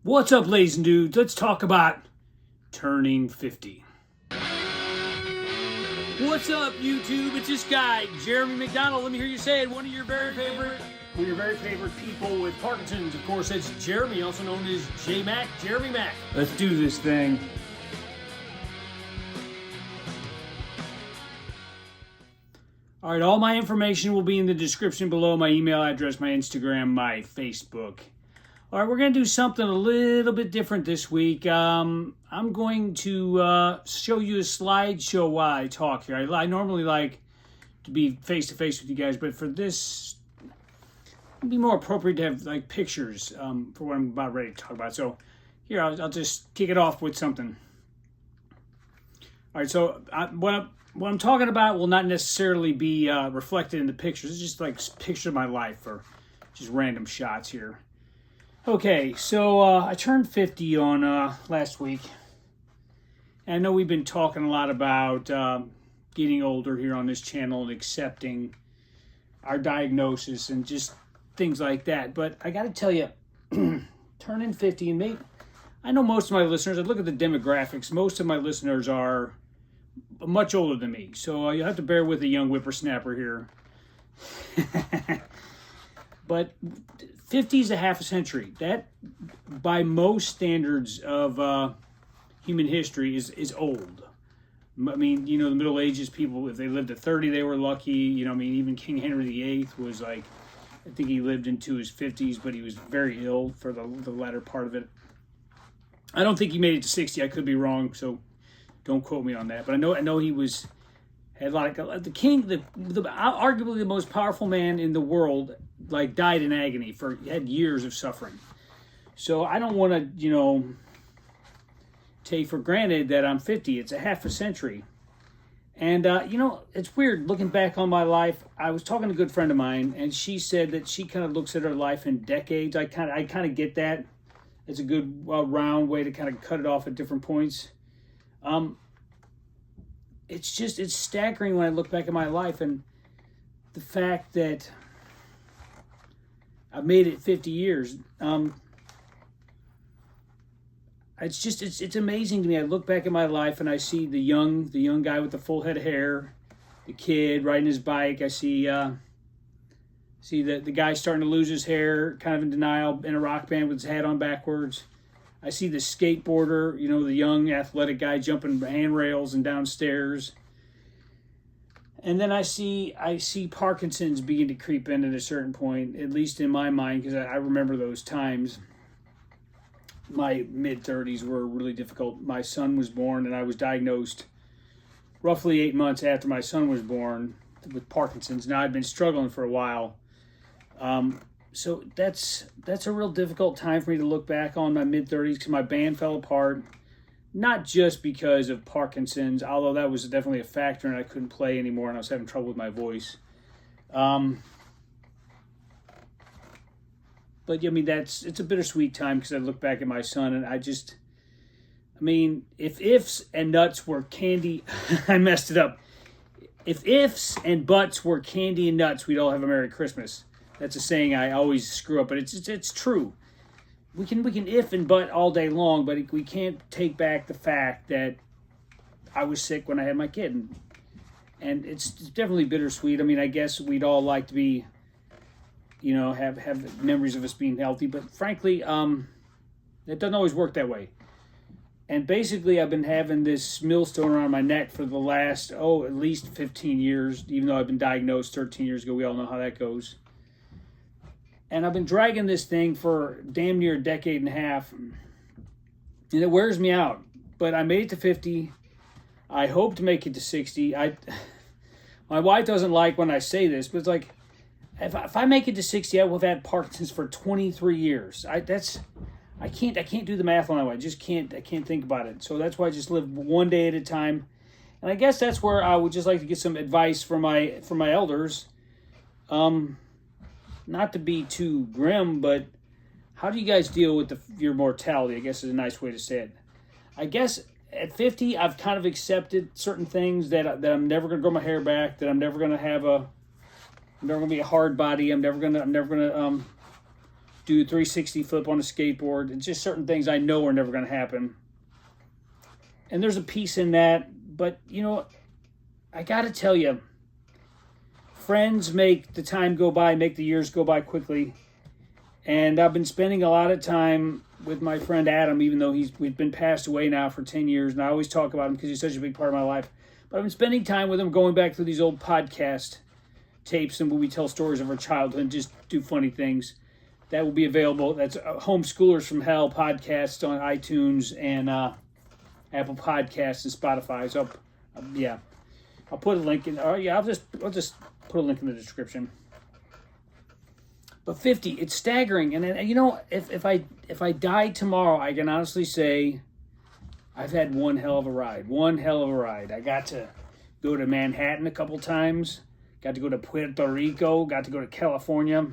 What's up, ladies and dudes? Let's talk about turning 50. What's up, YouTube? It's this guy, Jeremy McDonald. Let me hear you say it. One of your very favorite people with Parkinson's. Of course, that's Jeremy, also known as J-Mac, Jeremy Mac. Let's do this thing. All right, all my information will be in the description below. My email address, my Instagram, my Facebook. All right, we're going to do something a little bit different this week. I'm going to show you a slideshow while I talk here. I normally like to be face-to-face with you guys, but for this, it'd be more appropriate to have like pictures for what I'm about ready to talk about. So here, I'll just kick it off with something. All right, so what I'm talking about will not necessarily be reflected in the pictures. It's just like pictures of my life or just random shots here. Okay, so I turned 50 on last week. And I know we've been talking a lot about getting older here on this channel and accepting our diagnosis and just things like that. But I got to tell you, turning 50, and maybe, I know most of my listeners, I look at the demographics, most of my listeners are much older than me. So you'll have to bear with a young whippersnapper here. But 50 is a half a century. That, by most standards of human history, is old. I mean, you know, the Middle Ages, people, if they lived to 30, they were lucky. You know, I mean, even King Henry VIII was like, I think he lived into his 50s, but he was very ill for the latter part of it. I don't think he made it to 60. I could be wrong, so don't quote me on that. But I know he had like the king, the arguably the most powerful man in the world, like died in agony had years of suffering. So I don't want to, you know, take for granted that I'm 50. It's a half a century. And, you know, it's weird looking back on my life. I was talking to a good friend of mine, and she said that she kind of looks at her life in decades. I kind of get that. It's a good round way to kind of cut it off at different points. It's staggering when I look back at my life and the fact that I've made it 50 years. It's amazing to me. I look back at my life and I see the young guy with the full head of hair, the kid riding his bike. I see the guy starting to lose his hair, kind of in denial, in a rock band with his hat on backwards. I see the skateboarder, you know, the young athletic guy jumping handrails and downstairs. And then I see Parkinson's begin to creep in at a certain point, at least in my mind, because I remember those times. My mid-30s were really difficult. My son was born, and I was diagnosed roughly 8 months after my son was born with Parkinson's. Now, I'd been struggling for a while. So that's a real difficult time for me to look back on my mid-30s because my band fell apart. Not just because of Parkinson's, although that was definitely a factor and I couldn't play anymore and I was having trouble with my voice. But I mean, it's a bittersweet time because I look back at my son and if ifs and nuts were candy, I messed it up. If ifs and buts were candy and nuts, we'd all have a Merry Christmas. That's a saying I always screw up, but it's true. We can if and but all day long, but we can't take back the fact that I was sick when I had my kid, and it's definitely bittersweet. I mean, I guess we'd all like to be, you know, have memories of us being healthy, but frankly, it doesn't always work that way. And basically, I've been having this millstone around my neck for the last at least 15 years. Even though I've been diagnosed 13 years ago, we all know how that goes. And I've been dragging this thing for damn near a decade and a half. And it wears me out. But I made it to 50. I hope to make it to 60. My wife doesn't like when I say this, but it's like, if I make it to 60, I will have had Parkinson's for 23 years. I can't do the math on that one. I can't think about it. So that's why I just live one day at a time. And I guess that's where I would just like to get some advice from my elders. Not to be too grim, but how do you guys deal with your mortality? I guess is a nice way to say it. I guess at 50, I've kind of accepted certain things that I'm never going to grow my hair back, that I'm never going to be a hard body. I'm never going to do a 360 flip on a skateboard. It's just certain things I know are never going to happen. And there's a piece in that. But, you know, I got to tell you, friends make the time go by, make the years go by quickly. And I've been spending a lot of time with my friend Adam, even though we've been passed away now for 10 years. And I always talk about him because he's such a big part of my life. But I've been spending time with him, going back through these old podcast tapes and when we tell stories of our childhood and just do funny things. That will be available. That's Homeschoolers from Hell podcast on iTunes and Apple Podcasts and Spotify. So, yeah, I'll put a link in. I'll just put a link in the description. But 50, it's staggering. And you know, if I die tomorrow, I can honestly say I've had one hell of a ride. One hell of a ride. I got to go to Manhattan a couple times. Got to go to Puerto Rico. Got to go to California.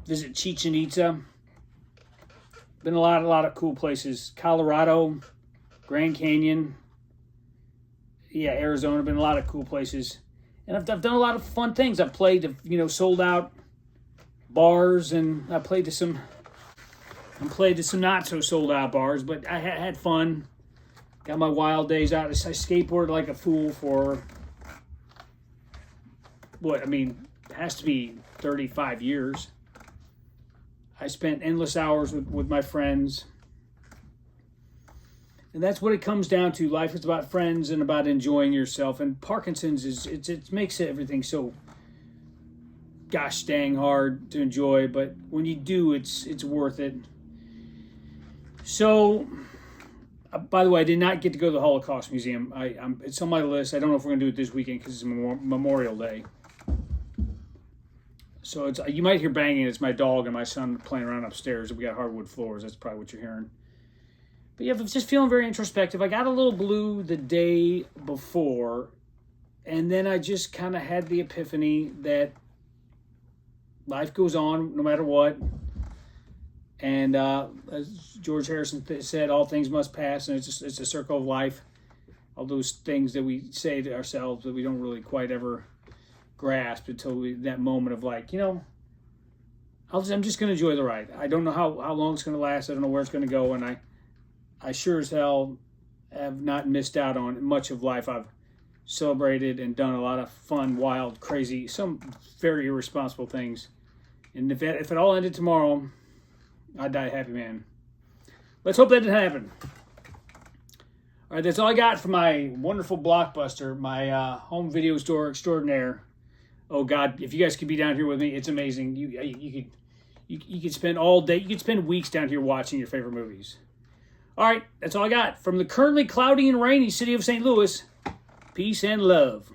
Visit Chichen Itza. Been a lot of cool places. Colorado, Grand Canyon. Yeah, Arizona. Been a lot of cool places. And I've done a lot of fun things. I've played to, sold out bars, and I played to some not so sold out bars, but I had fun. Got my wild days out. I skateboarded like a fool for it has to be 35 years. I spent endless hours with my friends. And that's what it comes down to. Life is about friends and about enjoying yourself. And Parkinson's it makes everything so gosh dang hard to enjoy. But when you do, it's worth it. So, by the way, I did not get to go to the Holocaust Museum. It's on my list. I don't know if we're going to do it this weekend because it's Memorial Day. So you might hear banging. It's my dog and my son playing around upstairs. We got hardwood floors. That's probably what you're hearing. But yeah, I'm just feeling very introspective. I got a little blue the day before, and then I just kind of had the epiphany that life goes on no matter what. And as George Harrison said, all things must pass, and it's a circle of life. All those things that we say to ourselves that we don't really quite ever grasp until that moment of like, I'm just going to enjoy the ride. I don't know how long it's going to last. I don't know where it's going to go, and I sure as hell have not missed out on much of life. I've celebrated and done a lot of fun, wild, crazy, some very irresponsible things. And if it all ended tomorrow, I'd die a happy man. Let's hope that didn't happen. All right, that's all I got for my wonderful Blockbuster, my home video store extraordinaire. Oh God, if you guys could be down here with me, it's amazing. You could spend all day, you could spend weeks down here watching your favorite movies. All right, that's all I got from the currently cloudy and rainy city of St. Louis. Peace and love.